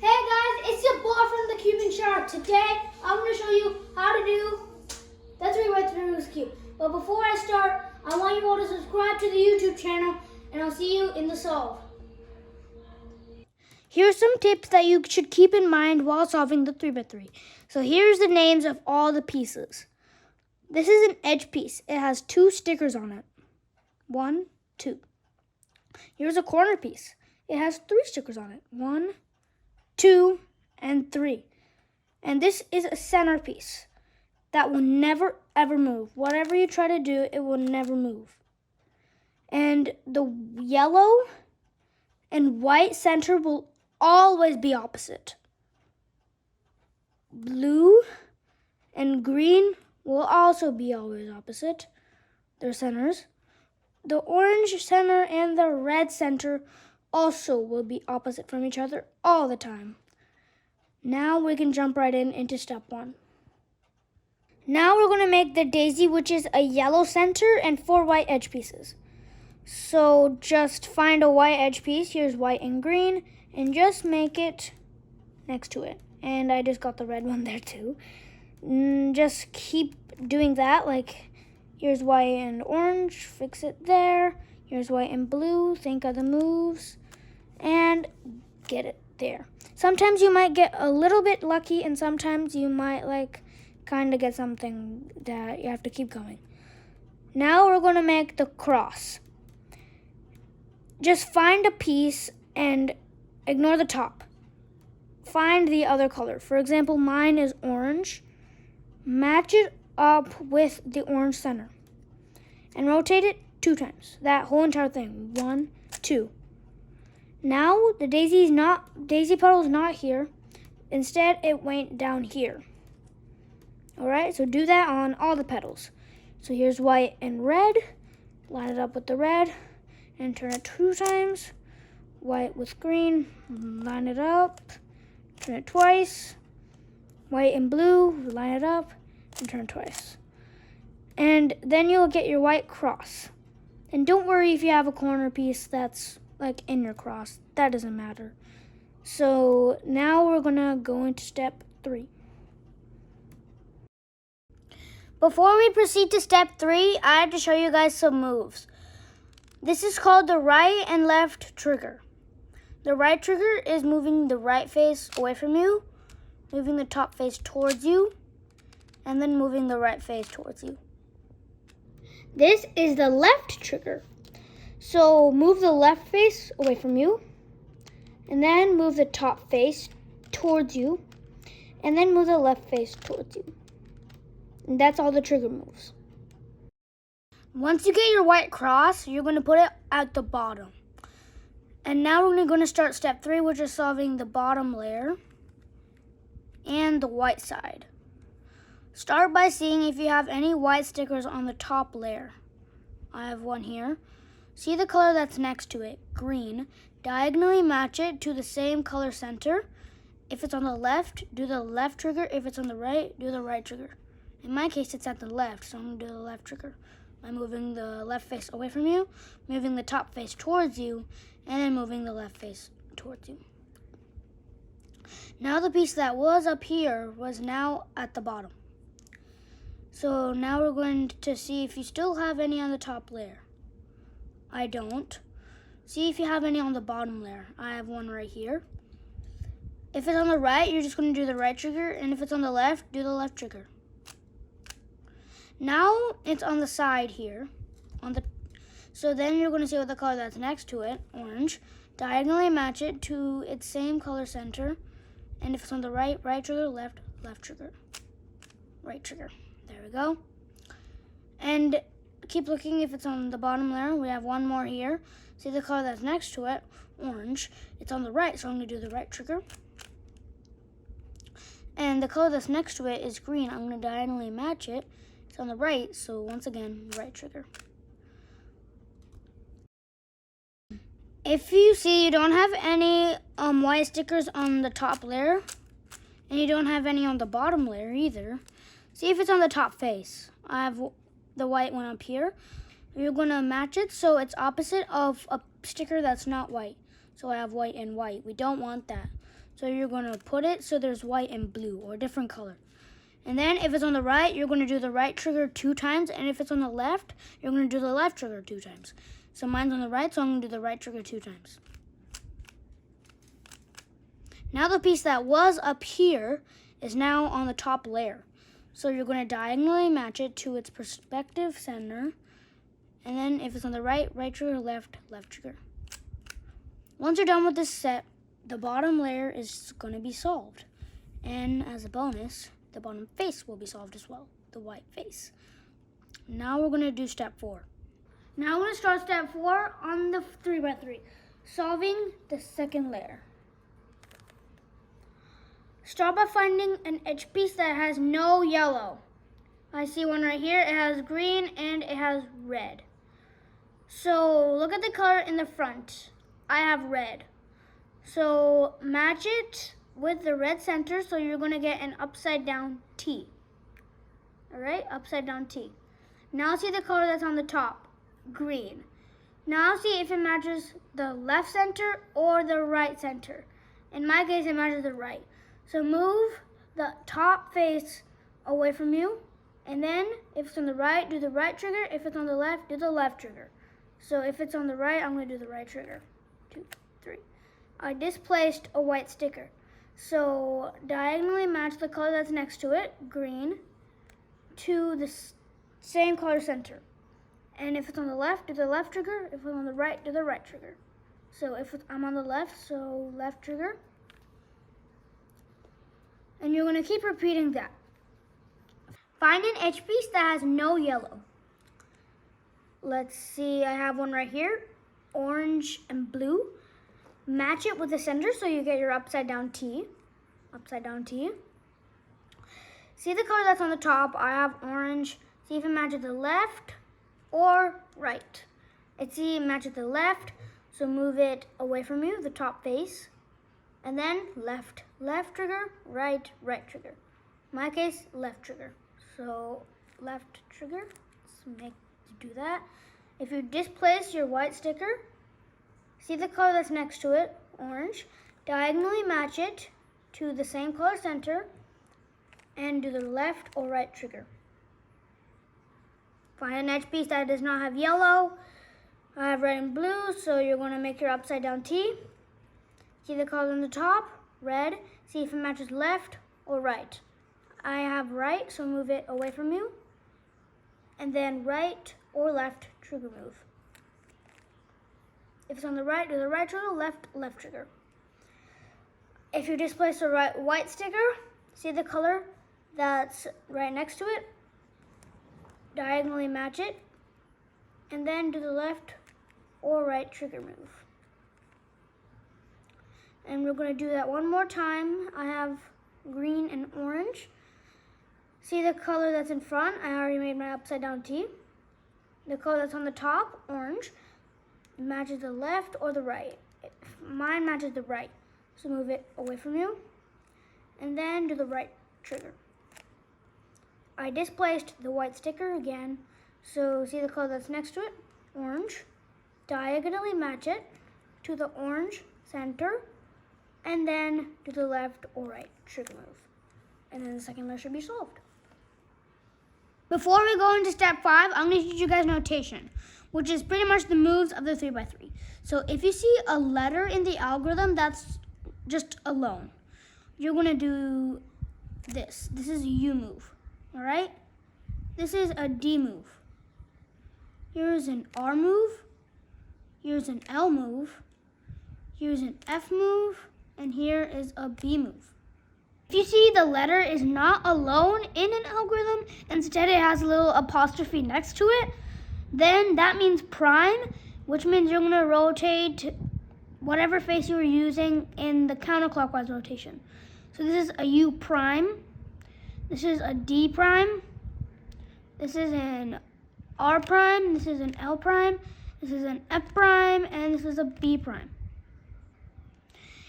Hey guys, it's your boy from the Cuban Shark. Today, I'm going to show you how to do the 3x3 Rubik's Cube. But before I start, I want you all to subscribe to the YouTube channel, and I'll see you in the solve. Here's some tips that you should keep in mind while solving the 3x3. So here's the names of all the pieces. This is an edge piece. It has 2 stickers on it. 1, 2. Here's a corner piece. It has 3 stickers on it. 1, 2, and 3. And this is a centerpiece that will never ever move. Whatever you try to do, it will never move. And the yellow and white center will always be opposite. Blue and green will also be always opposite. Their centers. The orange center and the red center also will be opposite from each other all the time. Now we can jump right into step 1. Now we're going to make the daisy, which is a yellow center and 4 white edge pieces. So just find a white edge piece. Here's white and green, and just make it next to it. And I just got the red one there too. Just keep doing that. Like, here's white and orange, fix it there. Here's white and blue, think of the moves, and get it there. Sometimes you might get a little bit lucky, and sometimes you might kind of get something that you have to keep going. Now we're going to make the cross. Just find a piece and ignore the top. Find the other color. For example, mine is orange. Match it up with the orange center and rotate it 2 times. That whole entire thing. 1, 2. Now the daisy petal is not here. Instead, it went down here. Alright, so do that on all the petals. So here's white and red. Line it up with the red and turn it 2 times. White with green. Line it up. Turn it twice. White and blue. Line it up and turn it twice. And then you'll get your white cross. And don't worry if you have a corner piece that's in your cross. That doesn't matter. So now we're gonna go into step 3. Before we proceed to step 3, I have to show you guys some moves. This is called the right and left trigger. The right trigger is moving the right face away from you, moving the top face towards you, and then moving the right face towards you. This is the left trigger. So move the left face away from you, and then move the top face towards you, and then move the left face towards you. And that's all the trigger moves. Once you get your white cross, you're going to put it at the bottom. And now we're going to start step 3, which is solving the bottom layer and the white side. Start by seeing if you have any white stickers on the top layer. I have one here. See the color that's next to it, green. Diagonally match it to the same color center. If it's on the left, do the left trigger. If it's on the right, do the right trigger. In my case, it's at the left, so I'm going to do the left trigger by moving the left face away from you, moving the top face towards you, and then moving the left face towards you. Now the piece that was up here was now at the bottom. So now we're going to see if you still have any on the top layer. I don't. See if you have any on the bottom layer. I have one right here. If it's on the right, you're just going to do the right trigger, and if it's on the left, do the left trigger. Now it's on the side here. So then you're going to see what the color that's next to it, orange. Diagonally match it to its same color center. And if it's on the right, right trigger, left trigger. Right trigger. There we go. And keep looking if it's on the bottom layer. We have one more here. See the color that's next to it, orange. It's on the right, so I'm going to do the right trigger. And the color that's next to it is green. I'm going to diagonally match it. It's on the right, so once again, right trigger. If you see you don't have any white stickers on the top layer, and you don't have any on the bottom layer either, see if it's on the top face. I have the white one up here. You're going to match it so it's opposite of a sticker that's not white. So I have white and white. We don't want that. So you're going to put it so there's white and blue or a different color. And then if it's on the right, you're going to do the right trigger 2 times. And if it's on the left, you're going to do the left trigger 2 times. So mine's on the right, so I'm going to do the right trigger 2 times. Now the piece that was up here is now on the top layer. So you're going to diagonally match it to its perspective center. And then if it's on the right, right trigger, left, left trigger. Once you're done with this step, the bottom layer is going to be solved. And as a bonus, the bottom face will be solved as well, the white face. Now we're going to do step 4. Now I'm going to start step 4 on the 3x3, solving the second layer. Start by finding an edge piece that has no yellow. I see one right here. It has green and it has red. So look at the color in the front. I have red. So match it with the red center, so you're going to get an upside down T. All right, upside down T. Now see the color that's on the top, green. Now see if it matches the left center or the right center. In my case, it matches the right. So move the top face away from you, and then if it's on the right, do the right trigger. If it's on the left, do the left trigger. So if it's on the right, I'm going to do the right trigger. 2, 3. I displaced a white sticker. So diagonally match the color that's next to it, green, to the same color center. And if it's on the left, do the left trigger. If it's on the right, do the right trigger. So if I'm on the left, so left trigger. And you're going to keep repeating that. Find an edge piece that has no yellow. Let's see, I have one right here, orange and blue. Match it with the center so you get your upside down T. Upside down T. See the color that's on the top? I have orange. See if it matches the left or right. See it matches the left, so move it away from you, the top face. And then left, left trigger, right, right trigger. In my case, left trigger. So left trigger, let's do that. If you displace your white sticker, see the color that's next to it, orange, diagonally match it to the same color center and do the left or right trigger. Find an edge piece that does not have yellow. I have red and blue, so you're going to make your upside down T. See the color on the top, red. See if it matches left or right. I have right, so move it away from you. And then right or left trigger move. If it's on the right, do the right trigger, left, left trigger. If you displace the right white sticker, see the color that's right next to it, diagonally match it, and then do the left or right trigger move. And we're going to do that one more time. I have green and orange. See the color that's in front? I already made my upside down T. The color that's on the top, orange, matches the left or the right. Mine matches the right. So move it away from you. And then do the right trigger. I displaced the white sticker again. So see the color that's next to it, orange. Diagonally match it to the orange center. And then do the left or right trigger move. And then the second layer should be solved. Before we go into step 5, I'm going to teach you guys notation, which is pretty much the moves of the 3x3. So if you see a letter in the algorithm that's just alone, you're going to do this. This is a U move, all right? This is a D move. Here's an R move. Here's an L move. Here's an F move. And here is a B move. If you see the letter is not alone in an algorithm, instead it has a little apostrophe next to it, then that means prime, which means you're going to rotate whatever face you were using in the counterclockwise rotation. So this is a U prime, this is a D prime, this is an R prime, this is an L prime, this is an F prime, and this is a B prime.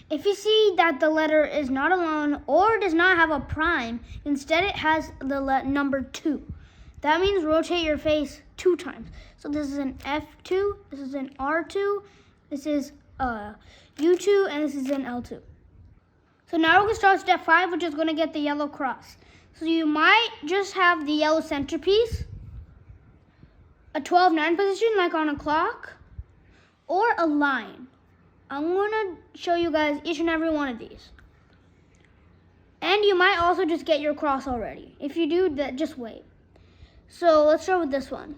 If you see that the letter is not alone or does not have a prime, instead it has the number 2. That means rotate your face 2 times. So this is an F2, this is an R2, this is U2, and this is an L2. So now we're going to start step 5, which is going to get the yellow cross. So you might just have the yellow centerpiece, a 12-9 position like on a clock, or a line. I'm going to show you guys each and every one of these. And you might also just get your cross already. If you do, that just wait. So let's start with this one.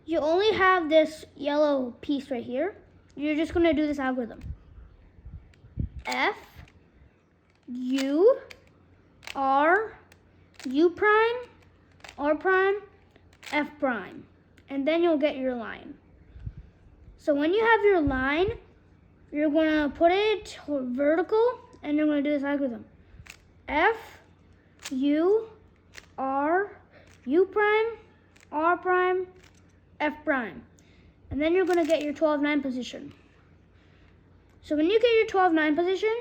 You only have this yellow piece right here. You're just going to do this algorithm. F, U, R, U prime, R prime, F prime. And then you'll get your line. So when you have your line, you're going to put it vertical and you're going to do this algorithm. F, U, R, U prime, R prime, F prime. And then you're going to get your 12-9 position. So when you get your 12-9 position,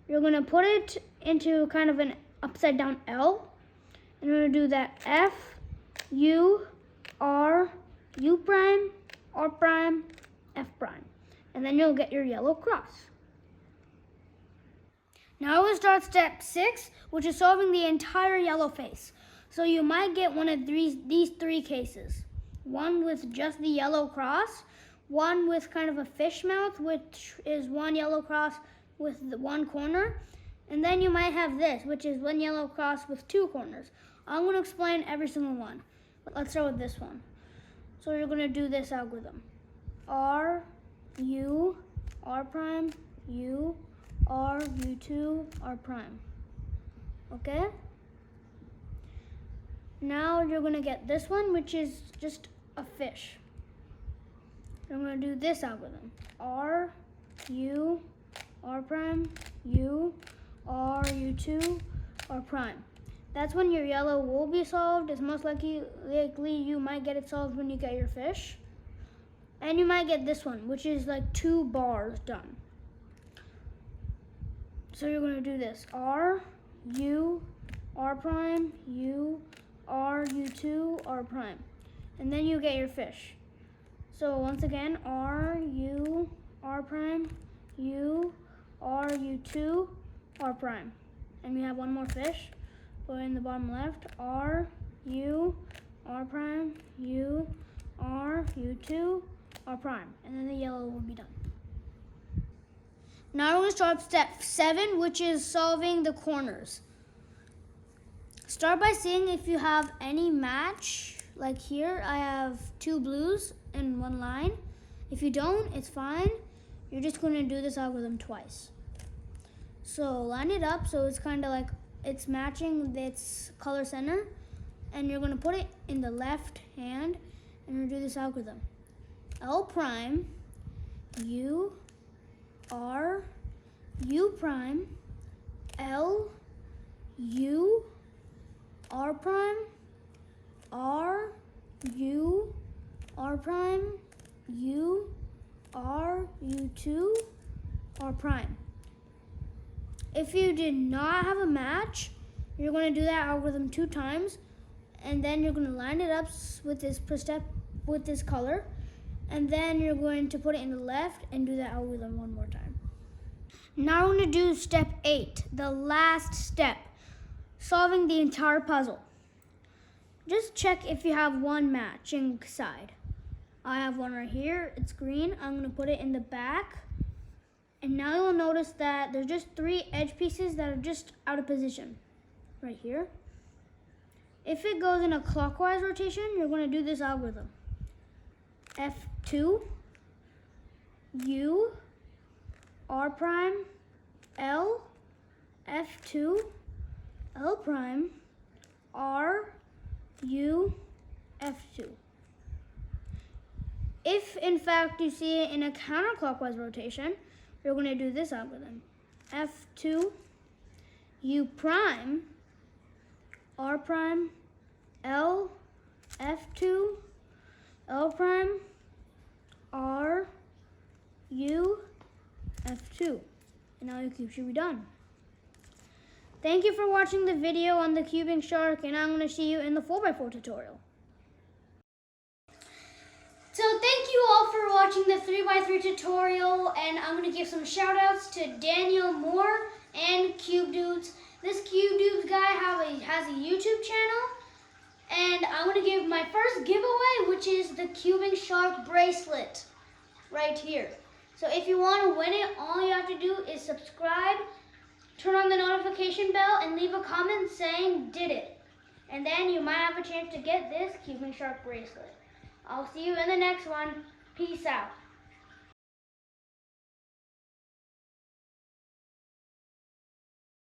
you're going to put it into kind of an upside down L. And you're going to do that F, U, R, U prime, R prime, F prime. And then you'll get your yellow cross. Now we'll start step 6, which is solving the entire yellow face. So you might get one of these 3 cases. One with just the yellow cross, one with kind of a fish mouth, which is one yellow cross with the one corner, and then you might have this, which is one yellow cross with 2 corners. I'm going to explain every single one, but let's start with this one. So you're going to do this algorithm. R, U, R prime, U, R, U2, R prime. Okay? Now you're going to get this one, which is just a fish. I'm going to do this algorithm. R, U, R prime, U, R, U2, R prime. That's when your yellow will be solved. It's most likely you might get it solved when you get your fish. And you might get this one, which is like 2 bars done. So you're going to do this. R, U, R prime, U, R, U2, R prime. And then you get your fish. So once again, R, U, R prime, U, R, U2, R prime. And we have one more fish. Go in the bottom left. R, U, R prime, U, R, U2, R prime. And then the yellow will be done. Now we're going to start step 7, which is solving the corners. Start by seeing if you have any match. Like here, I have 2 blues and 1 line. If you don't, it's fine. You're just going to do this algorithm twice. So line it up so it's kind of like it's matching its color center. And you're going to put it in the left hand and you're going to do this algorithm. L prime, U, R, U prime, L, U, R prime, R, U, R prime, U, R, U2, R prime. If you did not have a match, you're going to do that algorithm 2 times, and then you're going to line it up with this color, and then you're going to put it in the left and do that algorithm 1 more time. Now we're going to do step 8, the last step, solving the entire puzzle. Just check if you have one matching side. I have one right here, it's green. I'm going to put it in the back. And now you'll notice that there's just 3 edge pieces that are just out of position, right here. If it goes in a clockwise rotation, you're going to do this algorithm. F2, U, R prime, L, F2, L prime, R, U, F2. If in fact you see it in a counterclockwise rotation, you're going to do this algorithm. F2, U prime, R prime, L, F2, L prime, R, U, F2. And now your cube should be done. Thank you for watching the video on the cubing shark, and I'm going to see you in the 4x4 tutorial. So thank you all for watching the 3x3 tutorial, and I'm going to give some shout outs to Daniel Moore and Cube Dudes. This Cube Dudes guy has a YouTube channel, and I'm gonna give my first giveaway, which is the Cubing Shark bracelet right here. So if you want to win it, all you have to do is subscribe, turn on the notification bell, and leave a comment saying did it. And then you might have a chance to get this Cubing Shark bracelet. I'll see you in the next one. Peace out.